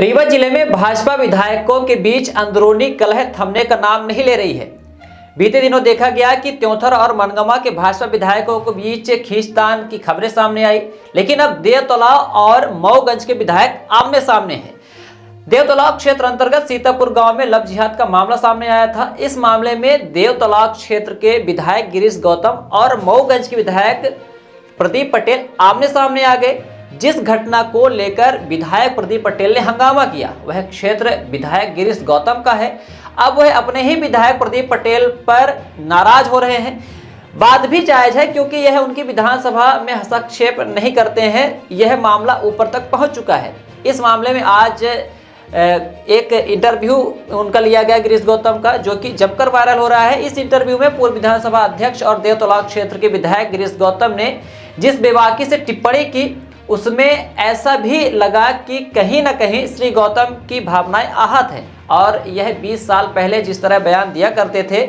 रीवा जिले में भाजपा विधायकों के बीच अंदरूनी कलह थमने का नाम नहीं ले रही है। बीते दिनों देखा गया कि त्योंथर और मनगमा के भाजपा विधायकों के बीच खींचतान की खबरें सामने आई, लेकिन अब देवतलाव और मऊगंज के विधायक आमने सामने हैं। देवतलाव क्षेत्र अंतर्गत सीतापुर गांव में लव जिहाद का मामला सामने आया था। इस मामले में देवतलाव क्षेत्र के विधायक गिरीश गौतम और मऊगंज के विधायक प्रदीप पटेल आमने सामने आ गए। जिस घटना को लेकर विधायक प्रदीप पटेल ने हंगामा किया वह क्षेत्र विधायक गिरीश गौतम का है। अब वह अपने ही विधायक प्रदीप पटेल पर नाराज हो रहे हैं। बात भी जायज है क्योंकि यह उनकी विधानसभा में हस्तक्षेप नहीं करते हैं। यह मामला ऊपर तक पहुंच चुका है। इस मामले में आज एक इंटरव्यू उनका लिया गया गिरीश गौतम का, जो कि जमकर वायरल हो रहा है। इस इंटरव्यू में पूर्व विधानसभा अध्यक्ष और देवतलाव क्षेत्र के विधायक गिरीश गौतम ने जिस बेबाकी से टिप्पणी की उसमें ऐसा भी लगा कि कहीं ना कहीं श्री गौतम की भावनाएं आहत हैं और यह 20 साल पहले जिस तरह बयान दिया करते थे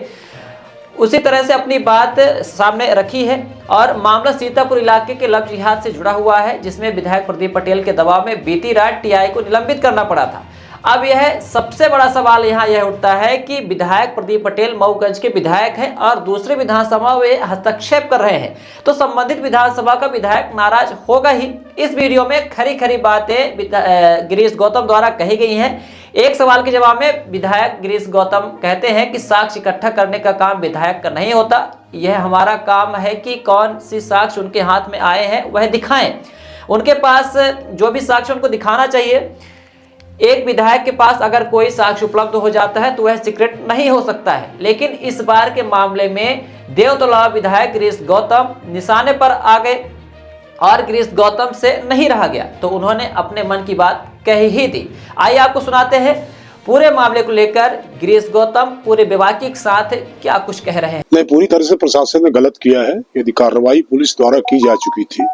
उसी तरह से अपनी बात सामने रखी है। और मामला सीतापुर इलाके के लव जिहाद से जुड़ा हुआ है, जिसमें विधायक प्रदीप पटेल के दबाव में बीती रात टीआई को निलंबित करना पड़ा था। अब यह सबसे बड़ा सवाल यहाँ यह उठता है कि विधायक प्रदीप पटेल मऊगंज के विधायक हैं और दूसरे विधानसभा में हस्तक्षेप कर रहे हैं, तो संबंधित विधानसभा का विधायक नाराज होगा ही। इस वीडियो में खरी खरी बातें गिरीश गौतम द्वारा कही गई हैं। एक सवाल के जवाब में विधायक गिरीश गौतम कहते हैं कि साक्ष्य इकट्ठा करने का काम विधायक का नहीं होता। यह हमारा काम है कि कौन सी साक्ष्य उनके हाथ में आए हैं वह दिखाएं। उनके पास जो भी साक्ष्य उनको दिखाना चाहिए। एक विधायक के पास अगर कोई साक्ष्य उपलब्ध हो जाता है तो वह सीक्रेट नहीं हो सकता है, लेकिन इस बार के मामले में देवतलाव विधायक गिरीश गौतम निशाने पर आ गए और गिरीश गौतम से नहीं रहा गया, तो उन्होंने अपने मन की बात कह ही दी। आइए आपको सुनाते हैं पूरे मामले को लेकर गिरीश गौतम पूरे बेबाकी के साथ क्या कुछ कह रहे हैं। नहीं, पूरी तरह से प्रशासन ने गलत किया है। यदि कार्रवाई पुलिस द्वारा की जा चुकी थी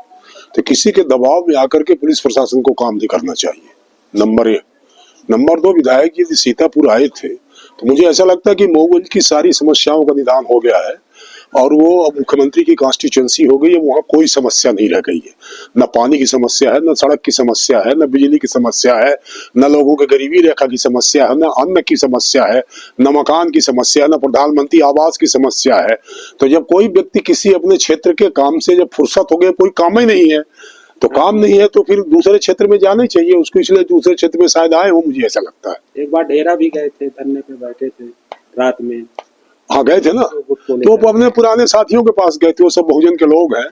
तो किसी के दबाव में आकर के पुलिस प्रशासन को काम नहीं करना चाहिए, नंबर 1। नंबर 2, विधायक यदि सीतापुर आए थे तो मुझे ऐसा लगता है कि मऊगंज की सारी समस्याओं का निदान हो गया है और वो अब मुख्यमंत्री की कॉन्स्टिट्यूएंसी हो गई है। वहाँ कोई समस्या नहीं रह गई है। न पानी की समस्या है, न सड़क की समस्या है, न बिजली की समस्या है, न लोगों के गरीबी रेखा की समस्या है, न अन्न की समस्या है, न मकान की समस्या है, न प्रधानमंत्री आवास की समस्या है। तो जब कोई व्यक्ति किसी अपने क्षेत्र के काम से जब फुर्सत हो गया, कोई काम ही नहीं है तो काम नहीं है तो फिर दूसरे क्षेत्र में जाना ही चाहिए उसको, इसलिए दूसरे क्षेत्र में शायद आए हो, मुझे ऐसा लगता है। एक बार डेरा भी गए थे, धरने पे बैठे थे रात में। हाँ गए थे ना, तो अपने पुराने साथियों के पास गए थे, वो सब बहुजन के लोग हैं।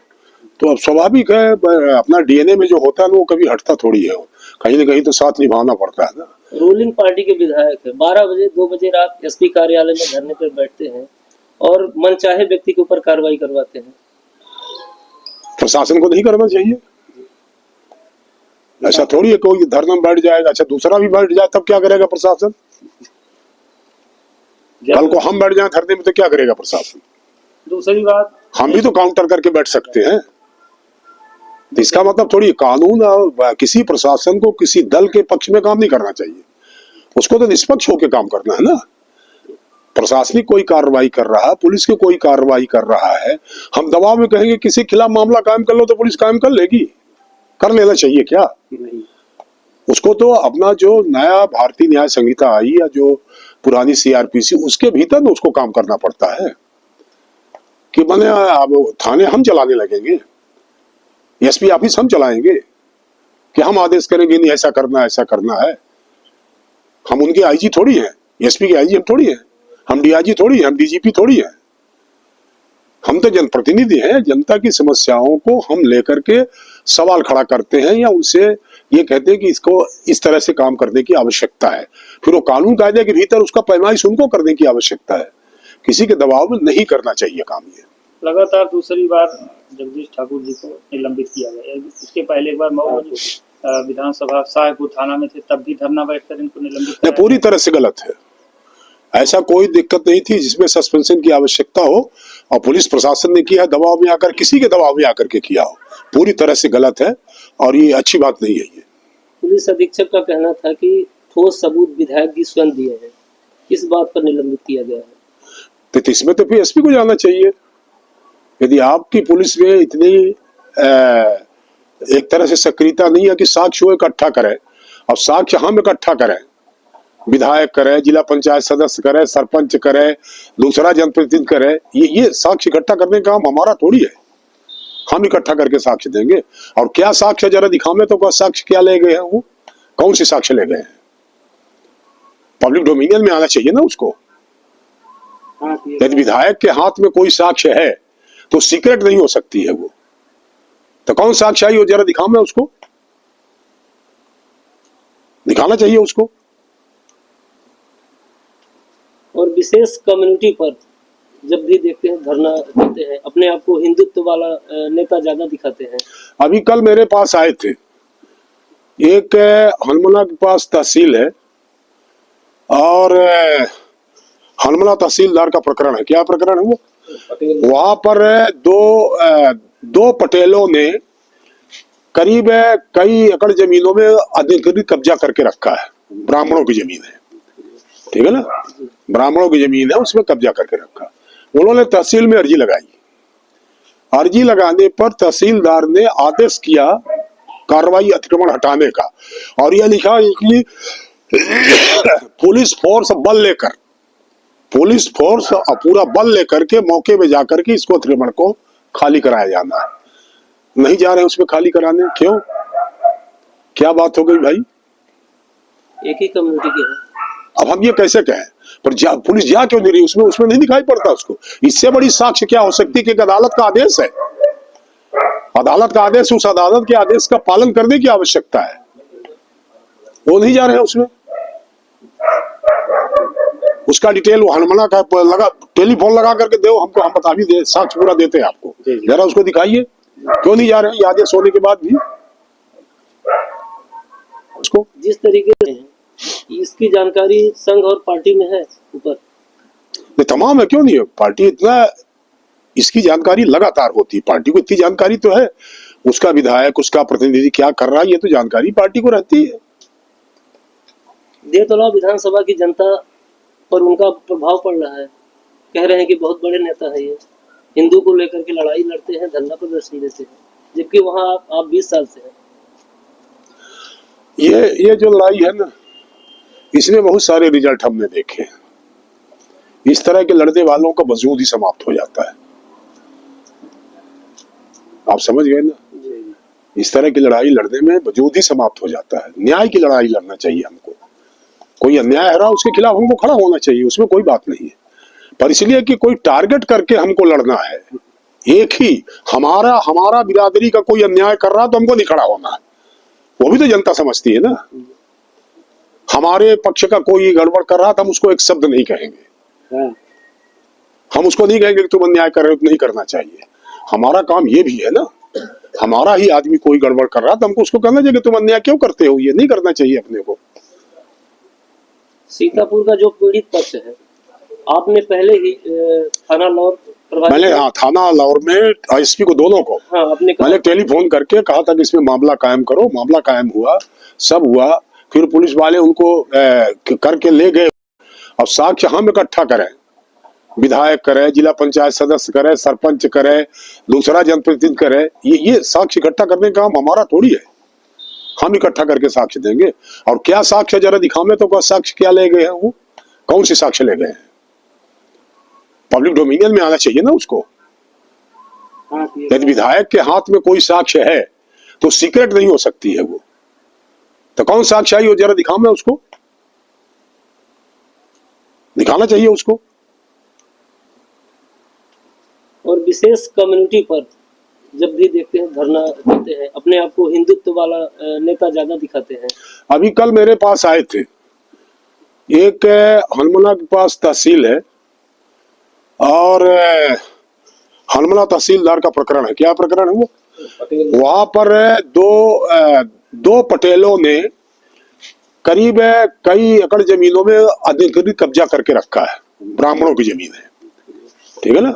तो अब स्वाभाविक है, अपना डीएनए में जो होता है ना वो कभी हटता थोड़ी है, कहीं ना कहीं तो साथ निभाना पड़ता है ना। रूलिंग पार्टी के विधायक है, 12 बजे 2 बजे रात एसपी कार्यालय में धरने पर बैठते हैं और मनचाहे व्यक्ति के ऊपर कार्रवाई करवाते हैं। प्रशासन को नहीं करना चाहिए, ऐसा थोड़ी है कोई धरना में बैठ जाएगा, अच्छा दूसरा भी बैठ जाए तब क्या करेगा प्रशासन? कल को हम बैठ जाए धरने में तो क्या करेगा प्रशासन? दूसरी बात, हम भी तो काउंटर करके बैठ सकते हैं। इसका मतलब थोड़ी कानून किसी प्रशासन को किसी दल के पक्ष में काम नहीं करना चाहिए, उसको तो निष्पक्ष होकर काम करना है ना। प्रशासनिक कोई कार्रवाई कर रहा है, पुलिस की कोई कार्रवाई कर रहा है, हम दबाव में कहेंगे किसी के खिलाफ मामला कायम कर लो तो पुलिस कायम कर लेगी? कर लेना चाहिए क्या? नहीं। उसको तो अपना जो नया भारतीय न्याय संहिता आई या जो पुरानी सीआरपीसी उसके भीतर ना उसको काम करना पड़ता है कि मैंने अब थाने हम चलाने लगेंगे, एसपी ऑफिस हम चलाएंगे कि हम आदेश करेंगे नहीं ऐसा करना है। हम उनके आईजी थोड़ी हैं, एसपी के आईजी हम थोड़ी हैं, हम डीआईजी थोड़ी हैं, हम डीजीपी थोड़ी हैं। हम तो जनप्रतिनिधि हैं, जनता की समस्याओं को हम लेकर के सवाल खड़ा करते हैं या उनसे ये कहते हैं कि इसको इस तरह से काम करने की आवश्यकता है। फिर वो कानून कायदे के भीतर उसका पैमाइश उनको करने की आवश्यकता है, किसी के दबाव में नहीं करना चाहिए काम। ये लगातार दूसरी बार जगदीश ठाकुर जी को निलंबित किया गया। इसके पहले एक बार मऊगंज विधानसभा साहेबपुर थाना में थे, तब भी धरना बैठकर इनको निलंबित किया। पूरी तरह से गलत है, ऐसा कोई दिक्कत नहीं थी जिसमें सस्पेंशन की आवश्यकता हो और पुलिस प्रशासन ने किया दबाव में आकर, किसी के दबाव में आकर के किया हो। पूरी तरह से गलत है और ये अच्छी बात नहीं है। ये पुलिस अधीक्षक का कहना था कि ठोस सबूत विधायक जी स्वयं दिए हैं, इस बात पर निलंबित किया गया है। तो इसमें तो फिर एसपी को जाना चाहिए। यदि आपकी पुलिस में इतनी एक तरह से सक्रियता नहीं है कि साक्ष्य इकट्ठा करे और साक्ष्य हम इकट्ठा करें, विधायक करे, जिला पंचायत सदस्य करे, सरपंच करे, दूसरा जनप्रतिनिधि करे, ये साक्ष्य इकट्ठा करने का काम हमारा थोड़ी है। हम इकट्ठा करके साक्ष्य देंगे। और क्या साक्ष्य जरा दिखावे तो साक्ष्य क्या ले गए हैं, वो कौन से साक्ष्य ले गए हैं? पब्लिक डोमिनियन में आना चाहिए ना उसको। यदि विधायक के हाथ में कोई साक्ष्य है तो सीक्रेट नहीं हो सकती है वो। तो कौन साक्ष्य आई वो जरा दिखावे, उसको दिखाना चाहिए उसको। और विशेष कम्युनिटी पर जब भी देखते हैं धरना देते हैं, अपने आप को हिंदुत्व वाला नेता ज्यादा दिखाते हैं। अभी कल मेरे पास आए थे, एक हनुमाना के पास तहसील है और हनुमाना तहसीलदार का प्रकरण है। क्या प्रकरण है वो? वहां पर दो पटेलों ने करीब कई एकड़ जमीनों में अधिकृत कब्जा करके रखा है। ब्राह्मणों की जमीन है, ठीक है ना, ब्राह्मणों की जमीन है, उसमें कब्जा करके रखा। उन्होंने तहसील में अर्जी लगाई। अर्जी लगाने पर तहसीलदार ने आदेश किया कार्रवाई अतिक्रमण हटाने का, और यह लिखा कि पुलिस फोर्स पूरा बल लेकर के मौके पे जाकर के इसको अतिक्रमण को खाली कराया जाना है। नहीं जा रहे हैं उसमें खाली कराने, क्यों? क्या बात हो गई भाई? एक ही कम्युनिटी के हैं। अब हम ये कैसे कहें? पर पुलिस जा क्यों नहीं रही? उसमें नहीं दिखाई पड़ता उसको। इससे बड़ी साक्ष्य क्या हो सकती है कि एक अदालत का आदेश है, अदालत का आदेश, उस अदालत के आदेश का पालन करने की आवश्यकता है। वो नहीं जा रहे हैं उसमें। उसका डिटेल वो हनुमाना का लगा, टेलीफोन लगा करके दो हमको, हम बता भी दे, साक्ष्य पूरा देते हैं आपको, जरा उसको दिखाइए। क्यों नहीं जा रहे हैं ये आदेश होने के बाद भी उसको? जिस तरीके से इसकी जानकारी संघ और पार्टी में है ऊपर तमाम है, क्यों नहीं है? पार्टी इतना, इसकी जानकारी लगातार होती है, पार्टी को इतनी जानकारी तो है। उसका विधायक, उसका प्रतिनिधि क्या कर रहा है ये तो जानकारी पार्टी को रहती है। देवतला विधानसभा की जनता पर उनका प्रभाव पड़ रहा है। कह रहे हैं कि बहुत बड़े नेता है ये, हिंदू को लेकर के लड़ाई लड़ते हैं, धरना प्रदर्शन देते हैं, जबकि वहां आप 20 साल से हैं। ये जो लड़ाई है ना, इसमें बहुत सारे रिजल्ट हमने देखे। इस तरह के लड़ने वालों का वजूद ही समाप्त हो जाता है। आप समझ गए ना? इस तरह की लड़ाई लड़ने में वजूद ही समाप्त हो जाता है। न्याय की लड़ाई लड़ना चाहिए हमको। कोई अन्याय है रहा उसके खिलाफ हमको खड़ा होना चाहिए, उसमें कोई बात नहीं है। पर इसलिए कि कोई टारगेट करके हमको लड़ना है, एक ही हमारा बिरादरी का कोई अन्याय कर रहा तो हमको नहीं खड़ा होना है, वो भी तो जनता समझती है ना। हमारे पक्ष का कोई गड़बड़ कर रहा तो हम उसको एक शब्द नहीं कहेंगे, हम उसको नहीं कहेंगे कि तुम अन्याय कर रहे हो, तो नहीं करना चाहिए। हमारा काम ये भी है ना, हमारा ही आदमी कोई गड़बड़ कर रहा तो हमको उसको कहना चाहिए तुम अन्याय क्यों करते हो, ये नहीं करना चाहिए अपने को। सीतापुर का जो पीड़ित पक्ष है, आपने पहले ही थाना लौर मैंने थाना लौर में एसपी को, दोनों को मैंने टेलीफोन करके कहा था कि इसमें मामला कायम करो। मामला कायम हुआ, सब हुआ, फिर पुलिस वाले उनको करके ले गए। अब साक्ष्य हम इकट्ठा करें, विधायक करे, जिला पंचायत सदस्य करे, सरपंच करे, दूसरा जनप्रतिनिधि करे, ये साक्ष्य इकट्ठा करने का काम हमारा थोड़ी है। हम इकट्ठा करके साक्ष्य देंगे। और क्या साक्ष्य जरा दिखावे तो साक्ष्य क्या ले गए हैं, वो कौन से साक्ष्य ले गए हैं? पब्लिक डोमिनियन में आना चाहिए ना उसको। यदि विधायक के हाथ में कोई साक्ष्य है तो सीक्रेट नहीं हो सकती है वो। तो कौन साक्ष्य आई वो जरा दिखावे, उसको दिखाना चाहिए उसको। और विशेष कम्युनिटी पर जब भी देखते हैं धरना देते हैं, अपने आप को हिंदुत्व वाला नेता ज्यादा दिखाते हैं। अभी कल मेरे पास आए थे, एक हनुमाना के पास तहसील है और हनुमाना तहसीलदार का प्रकरण है। क्या प्रकरण है वो? वहां पर दो पटेलों ने करीब कई एकड़ जमीनों में अधिकृत कब्जा करके रखा है। ब्राह्मणों की जमीन है, ठीक है ना,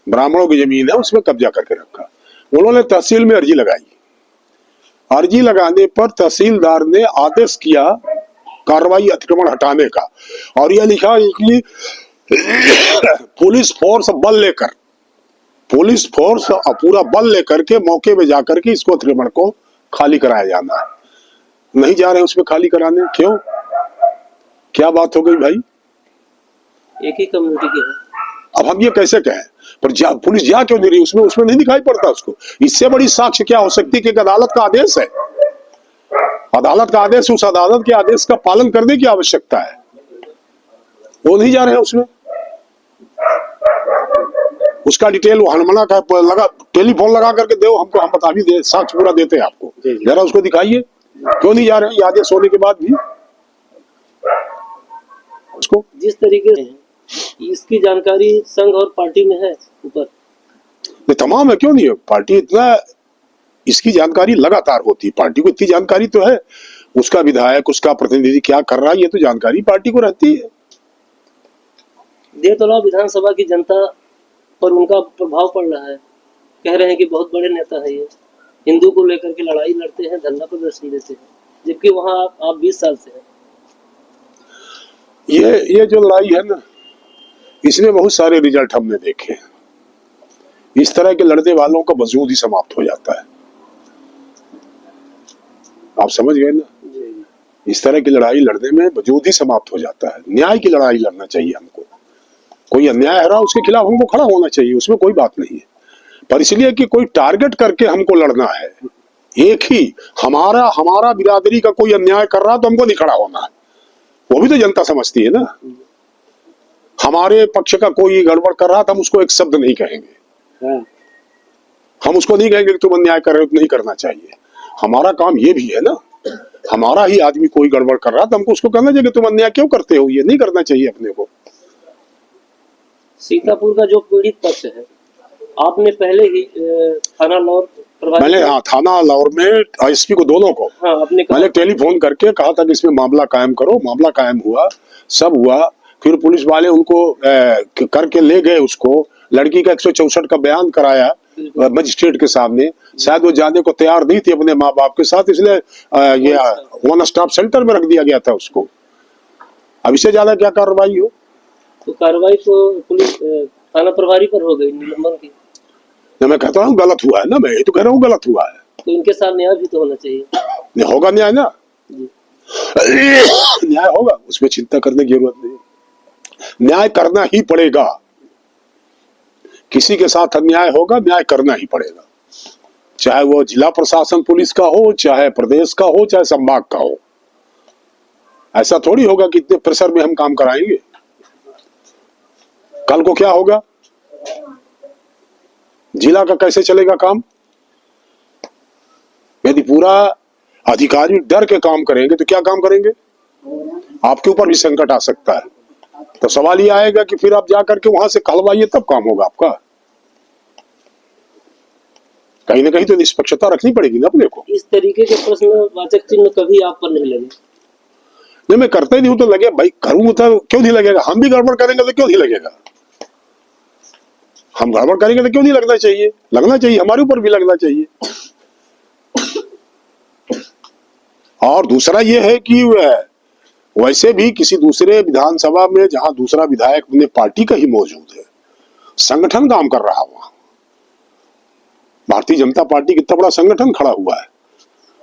ब्राह्मणों की जमीन है, उसमें कब्जा करके रखा। उन्होंने तहसील में अर्जी लगाई। अर्जी लगाने पर तहसीलदार ने आदेश किया कार्रवाई अतिक्रमण हटाने का, और यह लिखा कि पुलिस फोर्स पूरा बल लेकर के मौके पे जाकर के इसको अतिक्रमण को खाली कराया जाना है। नहीं जा रहे हैं उसमें खाली कराने, क्यों, क्या बात हो गई भाई? एक ही कम्युनिटी के हैं। अब हम ये कैसे कहें, पर पुलिस जा क्यों नहीं रही उसमें? उसमें नहीं दिखाई पड़ता उसको। इससे बड़ी साक्ष्य क्या हो सकती है कि एक अदालत का आदेश है, अदालत का आदेश, उस अदालत के आदेश का पालन करने की आवश्यकता है, वो नहीं जा रहे हैं उसमें। उसका डिटेल हनुमाना का लगा, टेलीफोन लगा करके दो हमको, हम बता भी दे, साक्ष्य पूरा देते हैं आपको, जरा उसको दिखाइए, क्यों नहीं जा रहे हैं ये आदेश होने के बाद भी उसको। जिस तरीके से इसकी जानकारी संघ और पार्टी में है ऊपर, ये तमाम है, क्यों नहीं है? पार्टी इतना, इसकी जानकारी लगातार होती है, पार्टी को इतनी जानकारी तो है, उसका विधायक, उसका प्रतिनिधि क्या कर रहा है ये तो जानकारी पार्टी को रहती है। देवतला विधानसभा की जनता पर उनका प्रभाव पड़ रहा है, कह रहे हैं कि बहुत बड़े नेता है ये, हिंदू को लेकर के लड़ाई लड़ते हैं, धरना प्रदर्शन देते हैं, जबकि वहां आप 20 साल से हैं। ये जो लड़ाई है ना, इसमें बहुत सारे रिजल्ट हमने देखे। इस तरह के लड़ने वालों का वजूद ही समाप्त हो जाता है, आप समझ गए ना? इस तरह की लड़ाई लड़ने में वजूद ही समाप्त हो जाता है। न्याय की लड़ाई लड़ना चाहिए हमको, कोई अन्याय हो रहा उसके खिलाफ हमको खड़ा होना चाहिए, उसमें कोई बात नहीं है। पर इसलिए कि कोई टारगेट करके हमको लड़ना है, एक ही हमारा बिरादरी का कोई अन्याय कर रहा तो हमको नहीं खड़ा होना है, वो भी तो जनता समझती है ना। हमारे पक्ष का कोई गड़बड़ कर रहा तो हम उसको एक शब्द नहीं कहेंगे, हम उसको नहीं कहेंगे कि तुम अन्याय कर रहे हो, तो नहीं करना चाहिए। हमारा काम ये भी है ना, हमारा ही आदमी कोई गड़बड़ कर रहा तो हमको उसको कहना चाहिए कि तुम अन्याय क्यों करते हो, ये नहीं करना चाहिए अपने को। सीतापुर का जो पीड़ित पक्ष है, आपने पहले ही थाना लौर मैंने, हाँ, थाना लाहौर में एसपी को, दोनों को, हाँ, आपने मैंने टेलीफोन करके कहा था कि इसमें मामला कायम करो, मामला कायम हुआ, सब हुआ। फिर पुलिस वाले उनको करके ले गए, उसको लड़की का 164 का बयान कराया मजिस्ट्रेट के सामने, शायद वो जाने को तैयार नहीं थी अपने माँ बाप के साथ, इसलिए ये वन स्टॉप सेंटर में रख दिया गया था उसको। अब इससे ज्यादा क्या कार्रवाई हो? तो कार्रवाई तो पुलिस थाना प्रभारी पर हो गई निलंबन की। मैं कहता हूँ गलत हुआ है ना, मैं ये तो कह रहा हूँ गलत हुआ है, तो इनके साथ न्याय भी तो होना चाहिए। नहीं होगा न्याय ना, न्याय होगा, उसमें चिंता करने की जरूरत नहीं, न्याय करना ही पड़ेगा। किसी के साथ अन्याय होगा, न्याय करना ही पड़ेगा, चाहे वो जिला प्रशासन पुलिस का हो, चाहे प्रदेश का हो, चाहे संभाग का हो। ऐसा थोड़ी होगा कि इतने प्रेशर में हम काम कराएंगे। कल को क्या होगा, जिला का कैसे चलेगा काम? यदि पूरा अधिकारी डर के काम करेंगे तो क्या काम करेंगे? आपके ऊपर भी संकट आ सकता है। तो सवाल ये आएगा कि फिर आप जाकर के वहां से कहलवाइए, तब काम होगा आपका। कहीं ना कहीं तो निष्पक्षता रखनी पड़ेगी ना अपने को। इस तरीके के प्रश्नवाचक चिन्ह कभी आप पर नहीं लगे? नहीं, मैं करते नहीं हूं तो लगे भाई, करूंगा तो क्यों नहीं लगेगा? हम भी गड़बड़ करेंगे तो क्यों नहीं लगेगा? हम गड़बड़ करेंगे तो क्यों नहीं लगना चाहिए? लगना चाहिए, हमारे ऊपर भी लगना चाहिए। और दूसरा ये है कि वैसे भी किसी दूसरे विधानसभा में जहां दूसरा विधायक अपने पार्टी का ही मौजूद है, संगठन काम कर रहा वहां, भारतीय जनता पार्टी कितना बड़ा संगठन खड़ा हुआ है,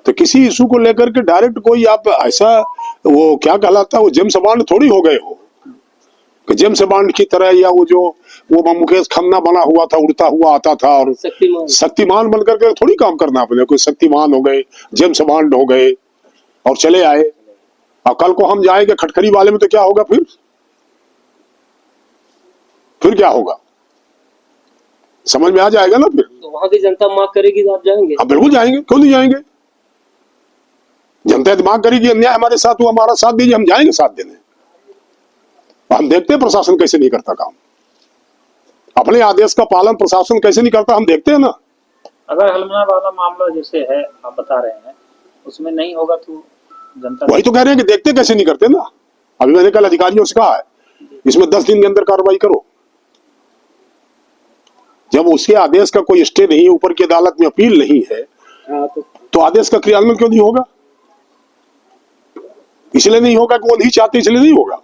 तो किसी इशू को लेकर के डायरेक्ट कोई आप ऐसा, वो क्या कहलाता है, वो जेम्स बॉन्ड थोड़ी हो गए हो कि जेम्स बॉन्ड की तरह, या वो मुकेश खन्ना बना हुआ था, उड़ता हुआ आता था, और शक्तिमान बनकर के थोड़ी काम करना अपने। कोई शक्तिमान हो गए, जेम्स बॉन्ड हो गए और चले आए। और कल को हम जाएंगे खटखरी वाले में तो क्या होगा? फिर क्या होगा, समझ में आ जाएगा ना। फिर तो वहां की जनता मांग करेगी तो आप जाएंगे? हम बिल्कुल जाएंगे, क्यों नहीं जाएंगे? जनता दिमाग करेगी अन्याय हमारे साथ हुआ, हमारा साथ दीजिए, हम जाएंगे साथ देने। हम देखते हैं प्रशासन कैसे नहीं करता काम, अपने आदेश का पालन प्रशासन कैसे नहीं करता, हम देखते हैं ना। अगर हलमना वाला मामला जैसे है आप बता रहे हैं, उसमें नहीं होगा तो जनता, वही तो कह रहे हैं कि देखते कैसे नहीं करते ना। अभी मैंने कल अधिकारियों से कहा है, इसमें 10 दिन के अंदर कार्रवाई करो। जब उसके आदेश का कोई स्टे नहीं है, ऊपर की अदालत में अपील नहीं है, तो आदेश का क्रियान्वयन क्यों नहीं होगा? इसलिए नहीं होगा कि वो नहीं चाहते, इसलिए नहीं होगा।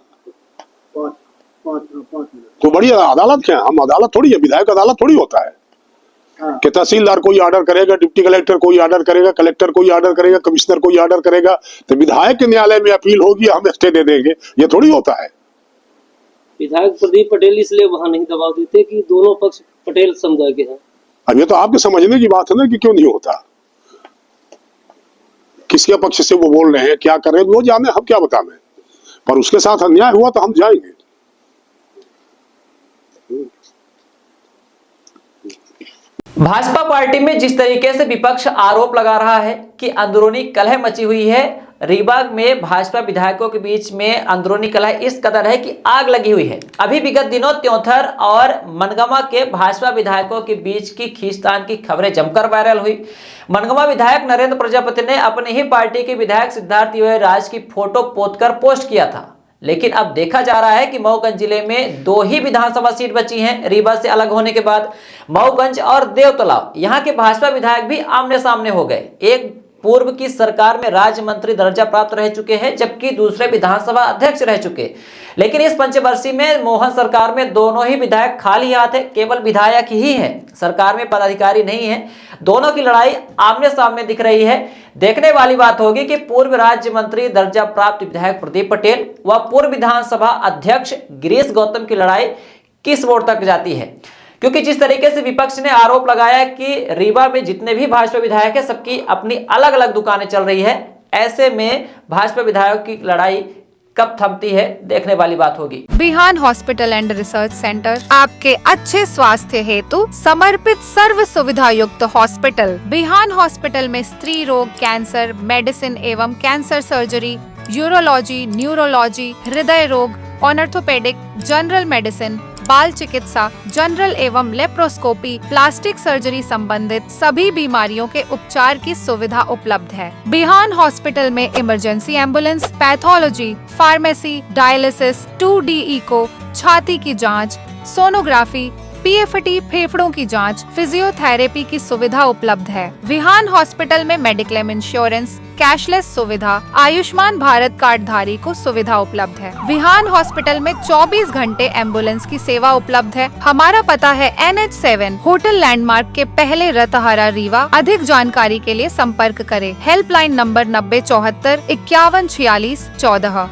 तो बड़ी अदालत क्या है? हम अदालत थोड़ी है, विधायक अदालत थोड़ी होता है। कि तहसीलदार कोई ऑर्डर करेगा, डिप्टी कलेक्टर कोई ऑर्डर करेगा, कलेक्टर कोई ऑर्डर करेगा, कमिश्नर कोई ऑर्डर करेगा तो विधायक के न्यायालय में अपील होगी, हम स्टे दे देंगे। ये थोड़ी होता है। विधायक प्रदीप पटेल इसलिए वहां नहीं दबाव देते कि दोनों पक्ष पटेल समुदाय के हैं। अब ये तो आपके समझने की बात है ना कि क्यों नहीं होता, किसके पक्ष से वो बोल रहे हैं, क्या कर रहे हैं वो जाने, हम क्या बताएं। पर उसके साथ अन्याय हुआ तो हम जाएंगे। भाजपा पार्टी में जिस तरीके से विपक्ष आरोप लगा रहा है कि अंदरूनी कलह मची हुई है, रीवा में भाजपा विधायकों के बीच में अंदरूनी कलह इस कदर है कि आग लगी हुई है। अभी विगत दिनों त्योंथर और मनगमा के भाजपा विधायकों के बीच की खींचतान की खबरें जमकर वायरल हुई। मनगमा विधायक नरेंद्र प्रजापति ने अपनी ही पार्टी के विधायक सिद्धार्थ राज की फोटो पोतकर पोस्ट किया था, लेकिन अब देखा जा रहा है कि मऊगंज जिले में 2 ही विधानसभा सीट बची हैं। रीवा से अलग होने के बाद मऊगंज और देवतलाव यहाँ के भाजपा विधायक भी आमने सामने हो गए। एक पूर्व की सरकार में राज्य मंत्री दर्जा प्राप्त रह चुके हैं, जबकि दूसरे विधानसभा अध्यक्ष रह चुके। लेकिन इस पंचवर्षीय में मोहन सरकार में दोनों ही विधायक खाली हाथ है, केवल विधायक ही है, सरकार में पदाधिकारी नहीं है। दोनों की लड़ाई आमने सामने दिख रही है। देखने वाली बात होगी कि पूर्व राज्य मंत्री दर्जा प्राप्त विधायक प्रदीप पटेल व पूर्व विधानसभा अध्यक्ष गिरीश गौतम की लड़ाई किस मोड़ तक जाती है, क्योंकि जिस तरीके से विपक्ष ने आरोप लगाया कि रीवा में जितने भी भाजपा विधायक है सबकी अपनी अलग अलग दुकानें चल रही है, ऐसे में भाजपा विधायक की लड़ाई कब थमती है, देखने वाली बात होगी। बिहान हॉस्पिटल एंड रिसर्च सेंटर आपके अच्छे स्वास्थ्य हेतु समर्पित सर्व सुविधा युक्त हॉस्पिटल। बिहान हॉस्पिटल में स्त्री रोग, कैंसर, मेडिसिन एवं कैंसर सर्जरी, यूरोलॉजी, न्यूरोलॉजी, हृदय रोग, ऑर्थोपेडिक, जनरल मेडिसिन, बाल चिकित्सा, जनरल एवं लेप्रोस्कोपी, प्लास्टिक सर्जरी संबंधित सभी बीमारियों के उपचार की सुविधा उपलब्ध है। बिहान हॉस्पिटल में emergency ambulance, pathology, pharmacy, dialysis, 2D echo, छाती की जांच, सोनोग्राफी, PFT फेफड़ों की जांच, फिजियोथेरेपी की सुविधा उपलब्ध है। विहान हॉस्पिटल में मेडिक्लेम इंश्योरेंस, कैशलेस सुविधा, आयुष्मान भारत कार्ड धारी को सुविधा उपलब्ध है। विहान हॉस्पिटल में 24 घंटे एम्बुलेंस की सेवा उपलब्ध है। हमारा पता है NH7 होटल लैंडमार्क के पहले रतहारा रीवा। अधिक जानकारी के लिए संपर्क करें। Helpline number 9074 5146 14।